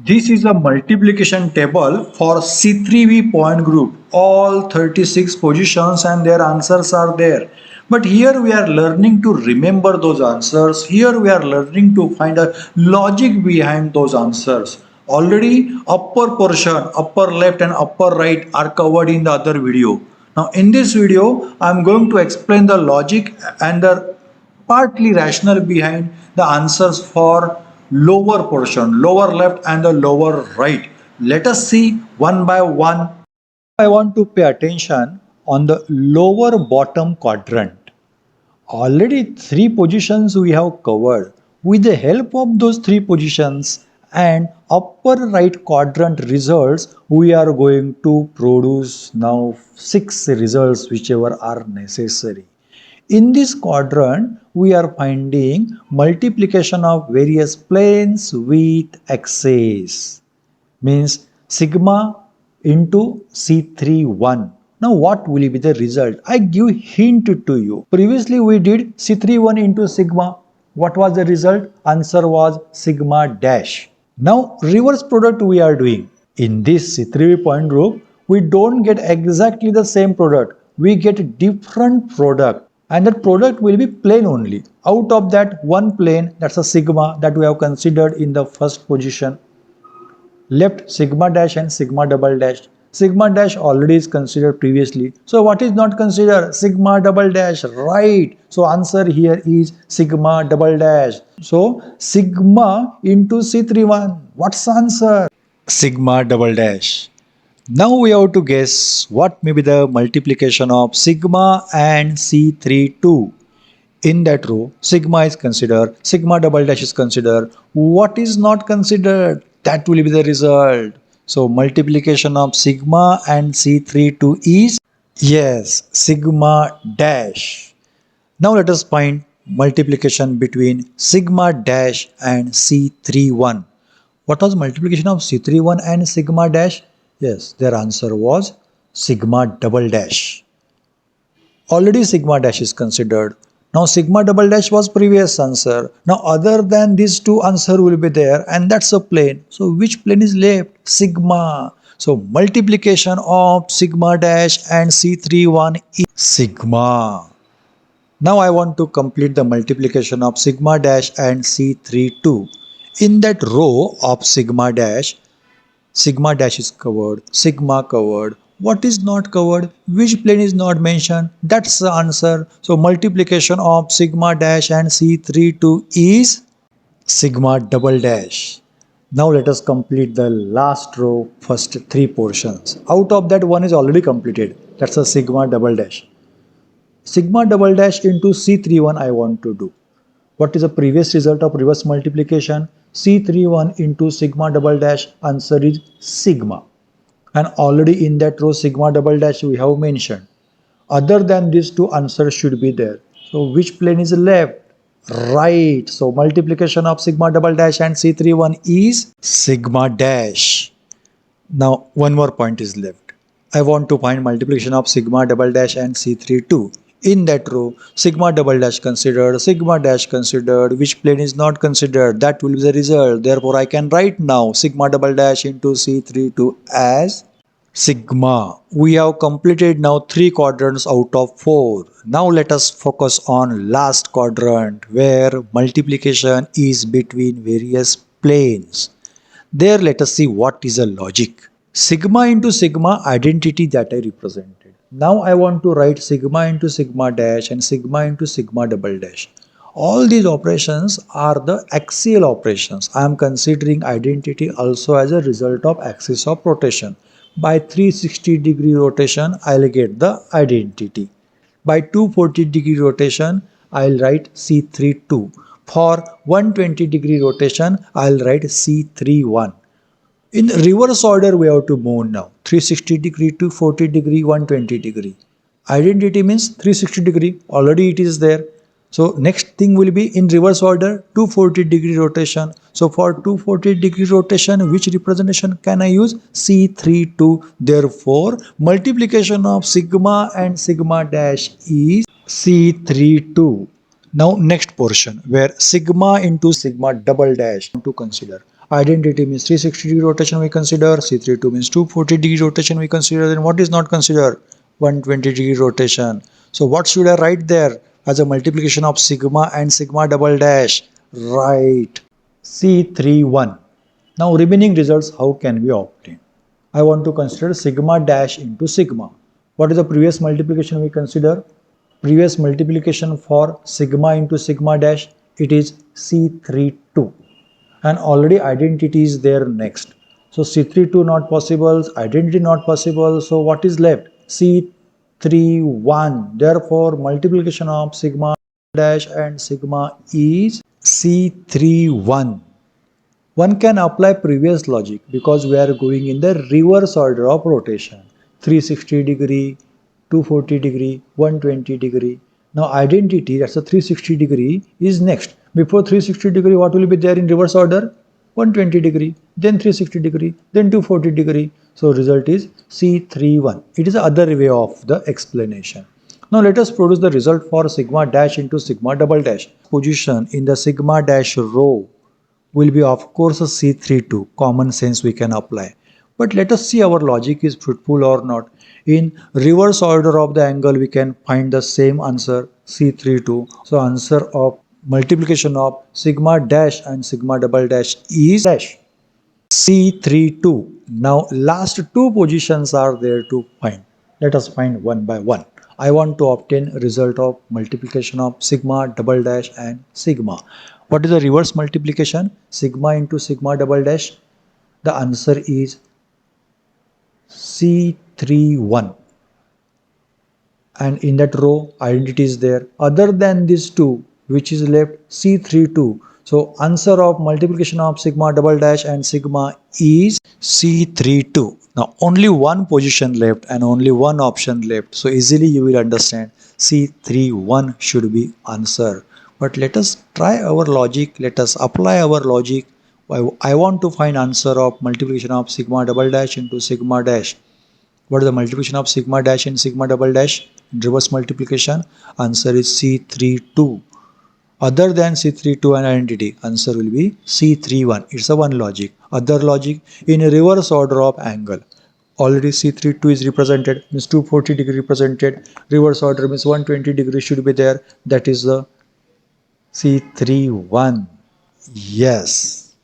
This is a multiplication table for C3V point group. All 36 positions and their answers are there. But here we are learning to remember those answers. Here we are learning to find a logic behind those answers. Already upper portion, upper left and upper right are covered in the other video. Now in this video, I am going to explain the logic and the partly rational behind the answers for lower portion, lower left and the lower right. Let us see one by one. I want to pay attention on the lower bottom quadrant. Already three positions we have covered. With the help of those three positions and upper right quadrant results, we are going to produce now six results whichever are necessary. In this quadrant, we are finding multiplication of various planes with axes. Means sigma into C31. Now what will be the result? I give hint to you. Previously we did C31 into sigma. What was the result? Answer was sigma dash. Now reverse product we are doing. In this C3 point group, we don't get exactly the same product. We get different product. And that product will be plane only. Out of that one plane, that's a sigma that we have considered in the first position. Left sigma dash and sigma double dash. Sigma dash already is considered previously. So what is not considered? Sigma double dash, right? So answer here is sigma double dash. So sigma into C31. What's the answer? Sigma double dash. Now we have to guess what may be the multiplication of sigma and C32. In that row, sigma is considered, sigma double dash is considered. What is not considered? That will be the result. So multiplication of sigma and C32 is, yes, sigma dash. Now let us find multiplication between sigma dash and C31. What was multiplication of C31 and sigma dash? Yes, their answer was sigma double dash. Already sigma dash is considered. Now sigma double dash was previous answer. Now other than these two answer will be there and that's a plane. So which plane is left? Sigma. So multiplication of sigma dash and C31 is sigma. Now I want to complete the multiplication of sigma dash and C32. In that row of sigma dash is covered, sigma covered. What is not covered? Which plane is not mentioned? That's the answer. So multiplication of sigma dash and C32 is sigma double dash. Now let us complete the last row, first three portions. Out of that one is already completed. That's a sigma double dash. Sigma double dash into C31 I want to do. What is the previous result of reverse multiplication? C31 into sigma double dash, answer is sigma. And already in that row sigma double dash we have mentioned. Other than these two answers should be there. So which plane is left? Right. So multiplication of sigma double dash and C31 is sigma dash. Now one more point is left. I want to find multiplication of sigma double dash and C32. In that row, sigma double dash considered, sigma dash considered, which plane is not considered, that will be the result. Therefore, I can write now sigma double dash into C32 as sigma. We have completed now 3 quadrants out of 4. Now let us focus on last quadrant where multiplication is between various planes. There let us see what is the logic. Sigma into sigma identity that I represented. Now I want to write sigma into sigma dash and sigma into sigma double dash. All these operations are the axial operations. I am considering identity also as a result of axis of rotation. By 360-degree rotation, I'll get the identity. By 240-degree rotation, I'll write C32. For 120-degree rotation, I'll write C31. In reverse order, we have to move now. 360 degree, 240 degree, 120 degree. Identity means 360 degree. Already it is there. So next thing will be in reverse order, 240 degree rotation. So for 240 degree rotation, which representation can I use? C32. Therefore, multiplication of sigma and sigma dash is C32. Now next portion where sigma into sigma double dash to consider. Identity means 360 degree rotation we consider, C32 means 240 degree rotation we consider, then what is not considered? 120 degree rotation. So what should I write there as a multiplication of sigma and sigma double dash? Right, C31. Now remaining results how can we obtain? I want to consider sigma dash into sigma. What is the previous multiplication we consider? Previous multiplication for sigma into sigma dash, it is C32. And already identity is there next. So C32 not possible, identity not possible. So what is left? C31. Therefore, multiplication of sigma dash and sigma is C31. One can apply previous logic because we are going in the reverse order of rotation. 360 degree, 240 degree, 120 degree. Now identity, that's a 360 degree, is next. Before 360 degree, what will be there in reverse order? 120 degree, then 360 degree, then 240 degree. So result is C31. It is the other way of the explanation. Now let us produce the result for sigma dash into sigma double dash. Position in the sigma dash row will be of course a C32, common sense we can apply. But let us see our logic is fruitful or not. In reverse order of the angle we can find the same answer C32. So answer of multiplication of sigma dash and sigma double dash is dash C32. Now last two positions are there to find. Let us find one by one. I want to obtain result of multiplication of sigma double dash and sigma. What is the reverse multiplication? Sigma into sigma double dash. The answer is C31. And in that row, identity is there. Other than these two, which is left C32. So answer of multiplication of sigma double dash and sigma is C32. Now only one position left and only one option left. So easily you will understand C31 should be answer. But let us try our logic. Let us apply our logic. I want to find answer of multiplication of sigma double dash into sigma dash. What is the multiplication of sigma dash and sigma double dash? Reverse multiplication. Answer is C32. Other than C32 and identity, answer will be C31. It's a one logic. Other logic in a reverse order of angle. Already C32 is represented, means 240 degree represented. Reverse order means 120 degree should be there. That is the C31. Yes.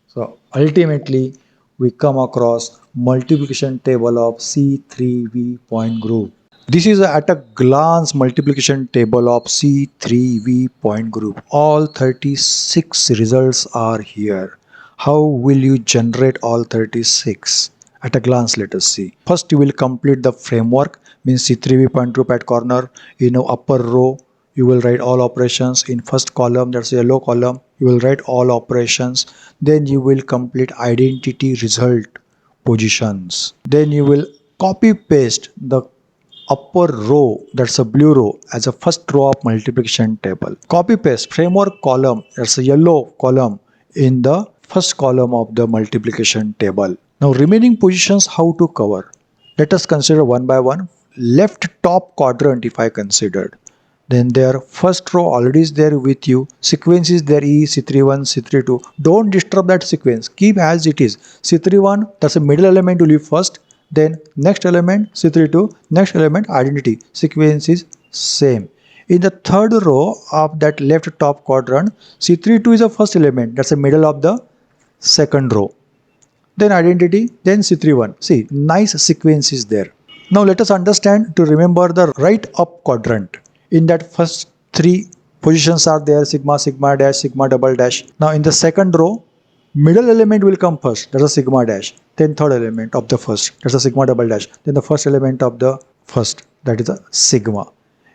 So ultimately we come across multiplication table of C3V point group. This is at a glance multiplication table of C3V point group. All 36 results are here. How will you generate all 36? At a glance, let us see. First, you will complete the framework, means C3V point group at corner. In upper row, you will write all operations. In first column, that's a yellow column, you will write all operations. Then you will complete identity result positions. Then you will copy paste the upper row, that's a blue row, as a first row of multiplication table. Copy paste framework column, that's a yellow column, in the first column of the multiplication table. Now remaining positions how to cover? Let us consider one by one. Left top quadrant if I considered, then their first row already is there with you. Sequence is there, E, C31, C32. Don't disturb that sequence. Keep as it is. C31, that's a middle element will be first. Then next element, C32, next element, identity. Sequence is same. In the third row of that left top quadrant, C32 is the first element. That's the middle of the second row. Then identity, then C31. See, nice sequence is there. Now let us understand to remember the right up quadrant. In that first three positions are there, sigma, sigma dash, sigma double dash. Now in the second row, middle element will come first, that's a sigma dash. Then third element of the first, that's a sigma double dash. Then the first element of the first, that is a sigma.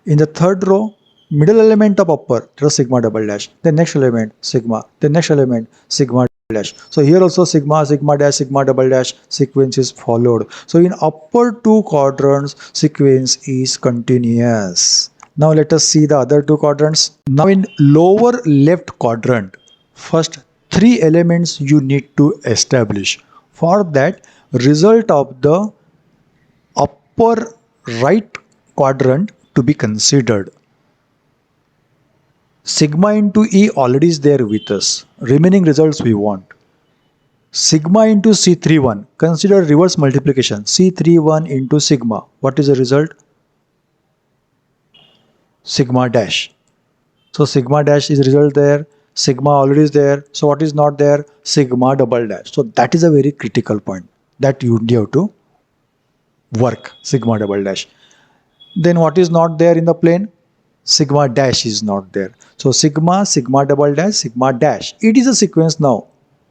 In the third row, middle element of upper, that's a sigma double dash. Then next element, sigma. Then next element, sigma dash. So here also sigma, sigma dash, sigma double dash sequence is followed. So in upper two quadrants, sequence is continuous. Now let us see the other two quadrants. Now in lower left quadrant, first three elements you need to establish. For that, result of the upper right quadrant to be considered. Sigma into E already is there with us. Remaining results we want. Sigma into C31. Consider reverse multiplication. C31 into sigma. What is the result? Sigma dash. So sigma dash is result there. Sigma already is there. So what is not there? Sigma double dash. So that is a very critical point that you have to work. Sigma double dash. Then what is not there in the plane? Sigma dash is not there. So sigma, sigma double dash, sigma dash. It is a sequence now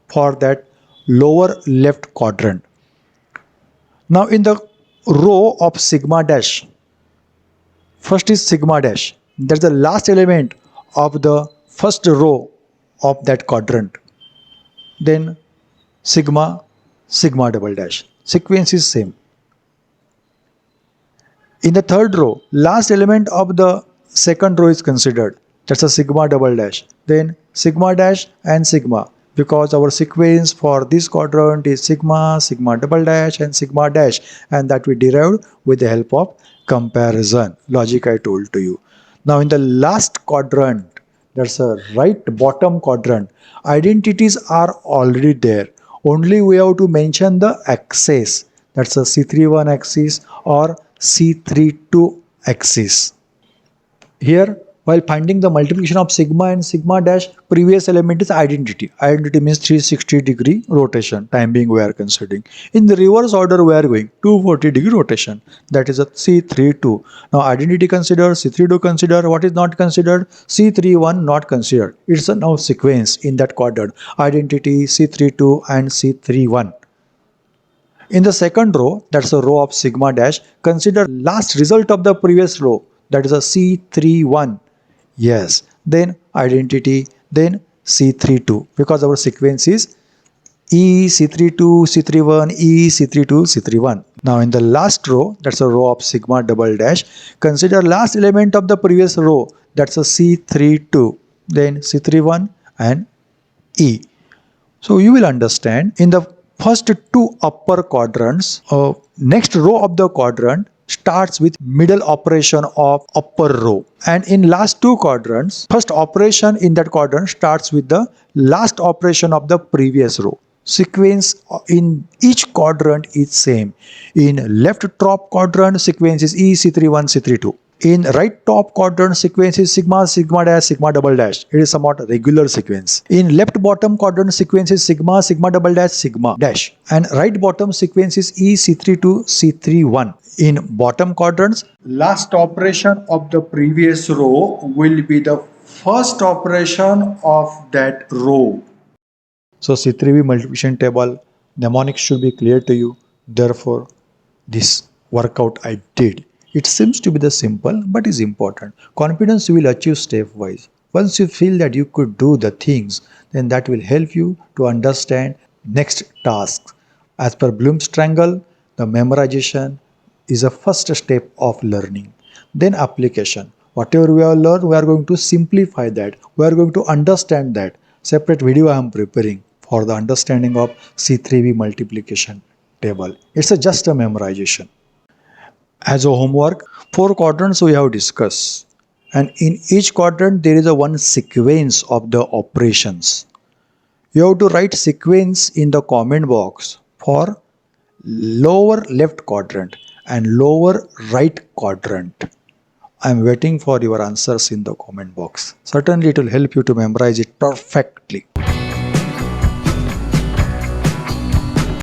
for that lower left quadrant. Now in the row of sigma dash, first is sigma dash. That's the last element of the first row of that quadrant. Then sigma, sigma double dash. Sequence is same. In the third row, last element of the second row is considered. That's a sigma double dash. Then sigma dash and sigma. Because our sequence for this quadrant is sigma, sigma double dash and sigma dash. And that we derived with the help of comparison. Logic I told to you. Now in the last quadrant, that's a right bottom quadrant, identities are already there. Only we have to mention the axis. That's a C31 axis or C32 axis. Here, while finding the multiplication of sigma and sigma dash, previous element is identity. Identity means 360-degree rotation, time being we are considering. In the reverse order, we are going 240-degree rotation. That is a C32. Now, identity considered, C32 considered. What is not considered? C31 not considered. It's a now sequence in that quadrant. Identity, C32 and C31. In the second row, that's a row of sigma dash, consider last result of the previous row, that is a C31. Yes, then identity, then C32, because our sequence is E C32, C31, E C32, C31. Now in the last row, that's a row of sigma double dash, consider last element of the previous row, that's a C32, then C31 and E. So you will understand in the first two upper quadrants, next row of the quadrant starts with middle operation of upper row, and in last two quadrants, first operation in that quadrant starts with the last operation of the previous row. Sequence in each quadrant is same. In left top quadrant, sequence is E C31 C32. In right top quadrant, sequence is sigma, sigma dash, sigma double dash. It is somewhat regular sequence. In left bottom quadrant, sequence is sigma, sigma double dash, sigma dash. And right bottom sequence is E C32 C31. In bottom quadrants, last operation of the previous row will be the first operation of that row. So C3b multiplication table mnemonics should be clear to you. Therefore, this workout I did. It seems to be the simple but is important. Confidence you will achieve stepwise. Once you feel that you could do the things, then that will help you to understand next tasks. As per Bloom's triangle, the memorization is a first step of learning. Then application. Whatever we have learned, we are going to simplify that. We are going to understand that. Separate video I am preparing for the understanding of C3b multiplication table. It's just a memorization. As a homework, 4 quadrants we have discussed, and in each quadrant there is a one sequence of the operations. You have to write sequence in the comment box for lower left quadrant and lower right quadrant. I am waiting for your answers in the comment box. Certainly it will help you to memorize it perfectly.